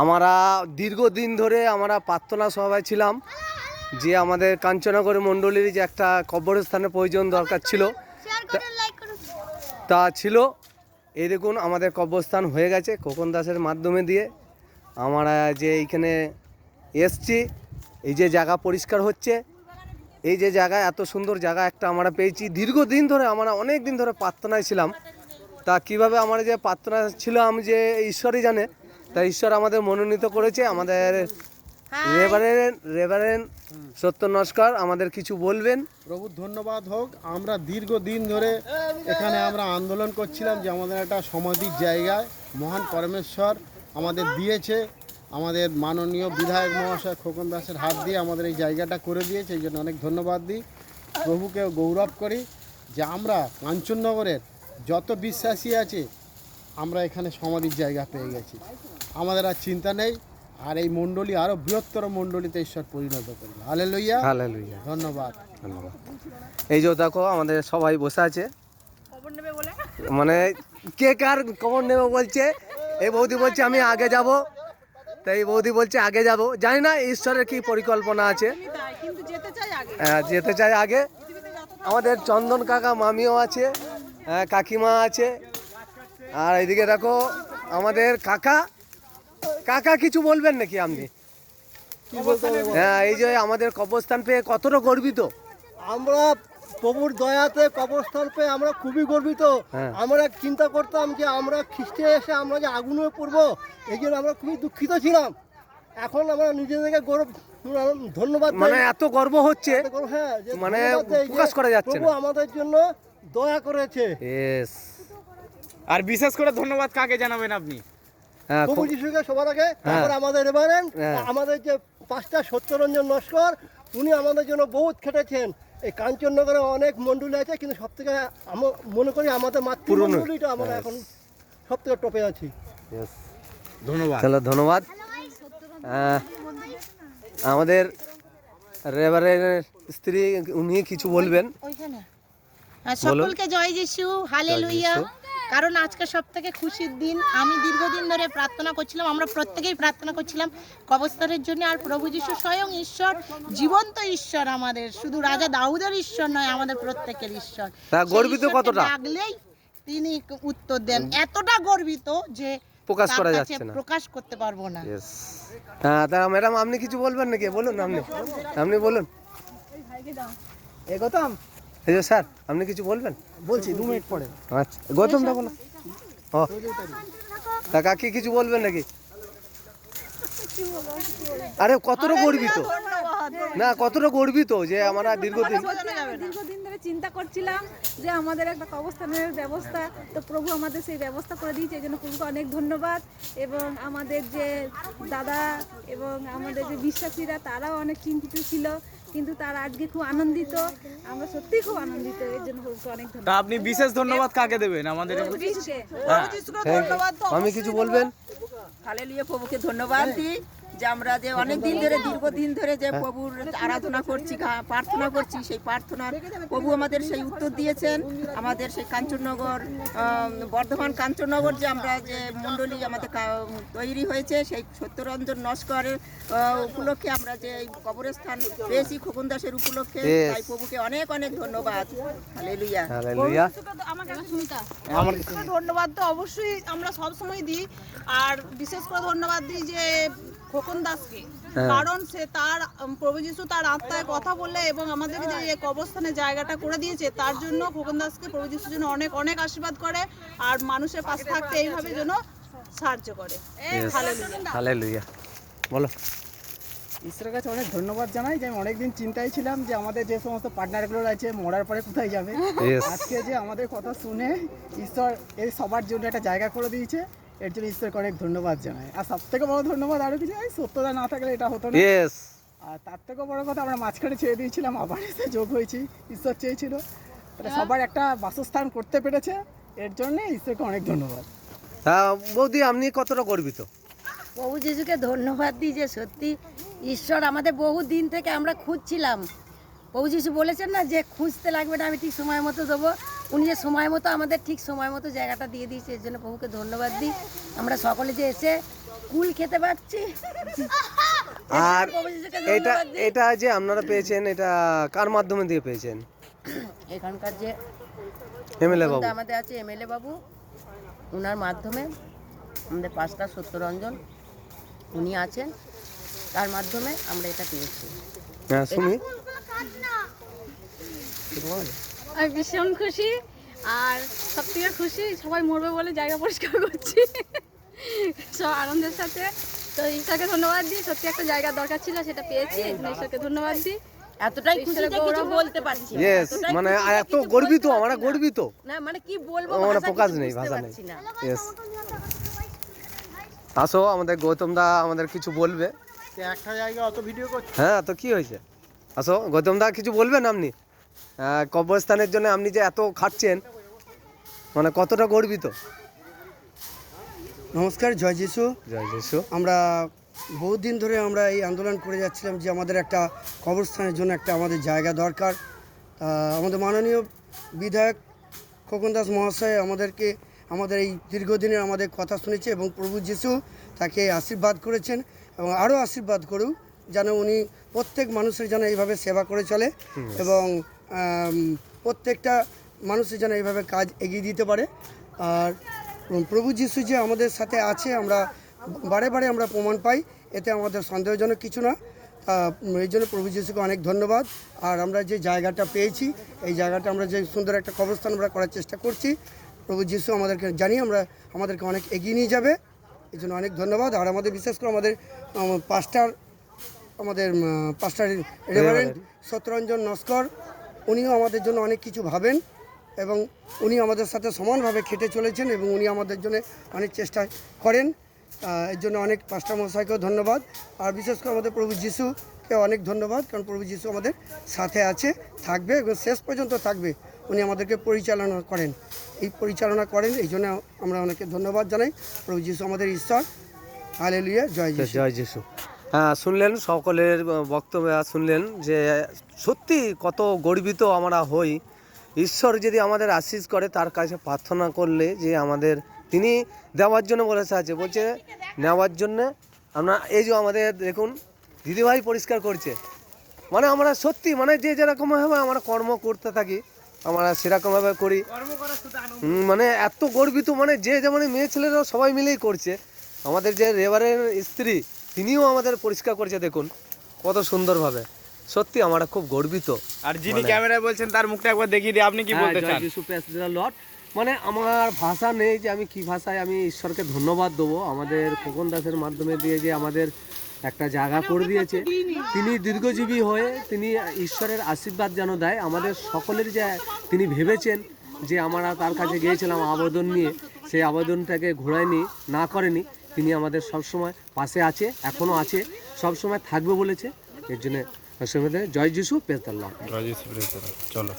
আমরা দীর্ঘদিন ধরে আমরা প্রার্থনা সভায় ছিলাম যে আমাদের কাঞ্চননগর মণ্ডলীর যে একটা কবরস্থানের প্রয়োজন দরকার ছিল, তা ছিল। এই দেখুন আমাদের কবরস্থান হয়ে গেছে খোকন দাসের মাধ্যমে দিয়ে। আমরা যে এইখানে এসছি, এই যে জায়গা পরিষ্কার হচ্ছে, এই যে জায়গা এত সুন্দর জায়গা একটা আমরা পেয়েছি। দীর্ঘদিন ধরে আমরা অনেক দিন ধরে প্রার্থনায় ছিলাম। তা কিভাবে আমরা যে প্রার্থনা ছিলাম যে ঈশ্বরই জানে। তা ঈশ্বর আমাদের মনোনীত করেছে। আমাদের রেভারেন্ড সত্য নস্কর আমাদের কিছু বলবেন। প্রভুর ধন্যবাদ হোক। আমরা দীর্ঘদিন ধরে এখানে আমরা আন্দোলন করছিলাম যে আমাদের একটা সমাধির জায়গায় মহান পরমেশ্বর আমাদের দিয়েছে। আমাদের মাননীয় বিধায়ক মহাশয় খোকন দাসের হাত দিয়ে আমাদের এই জায়গাটা করে দিয়েছে, এই জন্য অনেক ধন্যবাদ দিই। প্রভুকে গৌরব করি যে আমরা কাঞ্চননগরের যত বিশ্বাসী আছে আমরা এখানে সমাধির জায়গা পেয়ে গেছি। আমাদের আর চিন্তা নেই, আর এই মণ্ডলী আরও বৃহত্তর মণ্ডলীতে ঈশ্বর পরিণত করবে। Hallelujah, hallelujah. ধন্যবাদ। ধন্যবাদ। এই যে দেখো আমাদের সবাই বসে আছে, মানে কে কার খবর নেবে বলছে। এই বৌদি বলছে আমি আগে যাব, তাই এই বৌদি বলছে আগে যাব। জানি না ঈশ্বরের কি পরিকল্পনা আছে, যেতে চাই আগে। আমাদের চন্দন কাকা মামিও আছে, কাকিমা আছে। আর এইদিকে দেখো আমাদের কাকা কিছু বলবেন নাকি আপনি? হ্যাঁ, এই যে আমাদের কবরস্থান পেয়ে কতটা গর্বিত আমরা। প্রভুর দয়াতে কবরস্থান পেয়ে আমরা খুবই গর্বিত। আমরা চিন্তা করতাম যে আমরা খ্রিস্টে এসে আমরা যে আগুনে পড়বো, এই জন্য আমরা খুবই দুঃখিত ছিলাম। এখন আমরা নিজেদেরকে গৌরব ধন্যবাদ, মানে এত গর্ব হচ্ছে, হ্যাঁ, মানে প্রকাশ করা যাচ্ছে না। প্রভু আমাদের জন্য দয়া করেছে। আর বিশেষ করে ধন্যবাদ কাকে জানাবেন আপনি? প্রভু যিশুকে সবার আগে, তারপর আমাদের রেভারেন্ড, আমাদের যে পাস্টার সত্যরঞ্জন নস্কর, উনি আমাদের জন্য বহুত খেটেছেন। এই কাঞ্চননগরে অনেক মণ্ডলী আছে, কিন্তু সব থেকে মনে করি আমাদের মাতৃমণ্ডলীটা আমরা এখন সব থেকে টপে আছি। ধন্যবাদ। চলো ধন্যবাদ। আমাদের রেভারেন্ডের স্ত্রী উনি কিছু বলবেন। সকলকে জয় যিশু, হালেলুয়া। কারণ আজকে সব থেকে খুশির দিন। আমি দীর্ঘদিন ধরে প্রার্থনা করছিলাম, আমরা প্রত্যেকেই প্রার্থনা করছিলাম কবরস্থানের জন্য। আর প্রভু যিশু স্বয়ং ঈশ্বর, জীবন্ত ঈশ্বর, আমাদের শুধু রাজা দাউদের ঈশ্বর নয়, আমাদের প্রত্যেকের ঈশ্বর। গর্বিত কতটা ডাকলেই তিনি উত্তর দেন। এতটা গর্বিত যে প্রকাশ করা যাচ্ছে না, প্রকাশ করতে পারবো না। হ্যাঁ, তা ম্যাডাম আপনি কিছু বলবেন নাকি? বলুন, আপনি বলুন। গৌতম, এই যে স্যার আপনি কিছু বলবেন? বলছি 2 মিনিট পরে। আচ্ছা, গৌতমটা বলো। ও তা কাকি কিছু বলবেন নাকি? আরে কতটা গর্বিত না, কতটা গর্বিত যে আমরা দীর্ঘদিন ধরে চিন্তা করছিলাম যে আমাদের একটা কবরস্থানের ব্যবস্থা, তো প্রভু আমাদের সেই ব্যবস্থা করে দিয়েছে। এই জন্য প্রভুকে অনেক ধন্যবাদ। এবং আমাদের যে দাদা এবং আমাদের যে বিশ্বাসীরা, তারাও অনেক চিন্তিত ছিল, কিন্তু তারা আজকে খুব আনন্দিত। আমরা সত্যিই খুব আনন্দিত, এর জন্য প্রভুকে অনেক ধন্যবাদ। তা আপনি বিশেষ ধন্যবাদ কাকে দেবেন? আমাদের আমি কিছু বলবেন? হালেলুয়া, প্রভুকে ধন্যবাদ দিই যে আমরা যে অনেক দিন ধরে, দীর্ঘদিন ধরে যে প্রভুর আরাধনা করছি, প্রার্থনা করছি, সেই প্রার্থনার প্রভু আমাদের সেই উত্তর দিয়েছেন। আমাদের সেই কাঞ্চননগর, বর্ধমান কাঞ্চননগর যে আমরা যে মণ্ডলী আমাদের তৈরি হয়েছে, সেই সত্যরঞ্জন নস্করের উপলক্ষে আমরা যে এই কবরস্থান পেয়েছি খোকন দাসের উপলক্ষে, তাই প্রভুকে অনেক অনেক ধন্যবাদ। হালেলুয়া। ধন্যবাদ তো অবশ্যই আমরা সব সময় দিই, আর বিশেষ করে ধন্যবাদ দিই যে খোকন দাসকে। কারণ সে তার প্রভু যিশু তার আত্মায় কথা বলে এবং আমাদেরকে যে এই কবরস্থানের জায়গাটা করে দিয়েছে, তার জন্য খোকন দাসকে প্রভু যিশুর জন্য অনেক অনেক আশীর্বাদ করে, আর মানুষের পাশে থাকতে এইভাবে যেন সাহায্য করে। হালেলুয়া। বলো। ঈশ্বরের কাছে অনেক ধন্যবাদ জানাই যে আমি অনেকদিন চিন্তায় ছিলাম যে আমাদের যে সমস্ত পার্টনারগুলো আছে মরার পরে কোথায় যাবে। আজকে যে আমাদের কথা শুনে ঈশ্বর এই সবার জন্য একটা জায়গা করে দিয়েছে, এর জন্য ঈশ্বরকে অনেক ধন্যবাদ জানাই। আর সব থেকে বড় ধন্যবাদ আরো কিছু, সত্যতা না থাকলে এটা হতো না। আর তার থেকে বড় কথা, আমরা মাঝখানে ছেড়ে দিয়েছিলাম, আবার এসে যোগ হয়েছি। ঈশ্বর চেয়েছিল সবার একটা বাসস্থান করতে পেরেছে, এর জন্য ঈশ্বরকে অনেক ধন্যবাদ। বৌদি আপনি কতটা গর্বিত? প্রভু যিশুকে ধন্যবাদ দিই যে সত্যি ঈশ্বর আমাদের বহু দিন থেকে আমরা খুঁজছিলাম। প্রভু যিশু বলেছেন না যে খুঁজতে লাগবে না, আমি ঠিক সময় মতো দেবো। উনি যে সময় মতো আমাদের ঠিক সময় মতো জায়গাটা দিয়ে দিয়েছে, এর জন্য প্রভুকে ধন্যবাদ দিই। আমরা সকলে যে এসে কুল খেতে পারছি। আর এটা এটা যে আপনারা পেয়েছেন, এটা কার মাধ্যমে দিয়ে পেয়েছেন? এখানকার যে এমএলএ বাবু আমাদের আছে এমএলএ বাবু, ওনার মাধ্যমে আমাদের পাস্টার সত্যরঞ্জন উনি আছেন, তার মাধ্যমে আমরা এটা পেয়েছি। হ্যাঁ শুনি। আমি ভীষণ খুশি, আর সব থেকে খুশি সবাই মরবে বলে জায়গা পরিষ্কার করছি সব আনন্দের সাথে। তো ঈশ্বরকে ধন্যবাদ দিই, সত্যি একটা জায়গার দরকার ছিল, সেটা পেয়েছি, এই জন্য ঈশ্বরকে ধন্যবাদ দিই। এতটাই খুশি যে কিছু বলতে পারছি না। ইয়েস, এতটাই মানে খুশি যে এত কিছু গর্বিত, বলতে আমরা পারছি না। গর্বিত, না মানে কি বলবো, মানে ভাষা প্রকাশ কিছু নেই, বুঝতে ভাষা নেই। পারছি না। ইয়েস, আসো আমাদের গৌতম দা আমাদের কিছু বলবে। একটা জায়গা অত ভিডিও করছে। হ্যাঁ তো কি হয়েছে, আসো গৌতম দা কিছু বলবেন আপনি। কবরস্থানের জন্য আপনি যে এত খাটছেন, মানে কতটা গর্বিত। নমস্কার, জয় যিশু। জয় যিশু। আমরা বহুদিন ধরে আমরা এই আন্দোলন করে যাচ্ছিলাম যে আমাদের একটা কবরস্থানের জন্য একটা আমাদের জায়গা দরকার। আমাদের মাননীয় বিধায়ক খোকন দাস মহাশয় আমাদের এই দীর্ঘদিনের আমাদের কথা শুনেছে এবং প্রভু যিশু তাকে আশীর্বাদ করেছেন এবং আরও আশীর্বাদ করুক, যেন উনি প্রত্যেক মানুষের যেন এইভাবে সেবা করে চলে এবং প্রত্যেকটা মানুষের যেন এইভাবে কাজ এগিয়ে দিতে পারে। আর প্রভু যিশু যে আমাদের সাথে আছে, আমরা বারে বারে আমরা প্রমাণ পাই, এতে আমাদের সন্দেহজনক কিছু না। এই জন্য প্রভু যিশুকে অনেক ধন্যবাদ। আর আমরা যে জায়গাটা পেয়েছি, এই জায়গাটা আমরা যে সুন্দর একটা কবরস্থান আমরা করার চেষ্টা করছি, প্রভু যিশু আমাদেরকে আমাদেরকে অনেক এগিয়ে নিয়ে যাবে, এই জন্য অনেক ধন্যবাদ। আর আমাদের বিশেষ করে আমাদের পাস্টার রেভারেন্ড সত্যরঞ্জন নস্কর, উনিও আমাদের জন্য অনেক কিছু ভাবেন এবং উনি আমাদের সাথে সমানভাবে খেটে চলেছেন এবং উনি আমাদের জন্য অনেক চেষ্টা করেন। এর জন্য অনেক পাস্টার মশাইকেও ধন্যবাদ। আর বিশেষ করে আমাদের প্রভু যিশুকে অনেক ধন্যবাদ, কারণ প্রভু যিশু আমাদের সাথে আছে, থাকবে এবং শেষ পর্যন্ত থাকবে। উনি আমাদেরকে পরিচালনা করেন, এই জন্য আমরা অনেকে ধন্যবাদ জানাই। প্রভু যিশু আমাদের ঈশ্বর। হালেলুয়া, জয় যিশু। জয় যিশু। হ্যাঁ, শুনলেন সকলের বক্তব্য, শুনলেন যে সত্যি কত গর্বিত আমরা হই। ঈশ্বর যদি আমাদের আশীষ করে, তার কাছে প্রার্থনা করলে যে আমাদের তিনি দেওয়ার জন্য বলেছে আছে, বলছে নেওয়ার জন্যে। আমরা এই যে আমাদের দেখুন দিদিভাই পরিষ্কার করছে, মানে আমরা সত্যি মানে যে যেরকমভাবে আমরা কর্ম করতে থাকি, আমরা সেরকমভাবে করি। মানে এত গর্বিত, মানে যে যেমন মেয়ে ছেলেরাও সবাই মিলেই করছে। আমাদের যে রেভারেন্ড স্ত্রী, তিনিও আমাদের পরিষ্কার করছে, দেখুন কত সুন্দরভাবে। সত্যি আমরা খুব গর্বিত। আর যিনি ক্যামেরায় বলছেন তার মুখটা একবার দেখিয়ে দিই, আপনি কি বলতে চান? লর্ড, মানে আমার ভাষা নেই যে আমি কি ভাষায় আমি ঈশ্বরকে ধন্যবাদ দেবো। আমাদের খোকন দাসের মাধ্যমে দিয়ে যে আমাদের একটা জায়গা করে দিয়েছে, তিনি দীর্ঘজীবী হয়ে তিনি ঈশ্বরের আশীর্বাদ যেন দেয় আমাদের সকলের। যে তিনি ভেবেছেন যে আমরা তার কাছে গিয়েছিলাম আবেদন নিয়ে, সেই আবেদনটাকে ঘোরায়নি, না করেনি। তিনি আমাদের সবসময় পাশে আছে, এখনও আছে, সবসময় থাকবে বলেছে। এর জন্য জয় যিশু, প্রেজ দ্য লর্ড। জয় যিশু, প্রেজ দ্য লর্ড। চলো।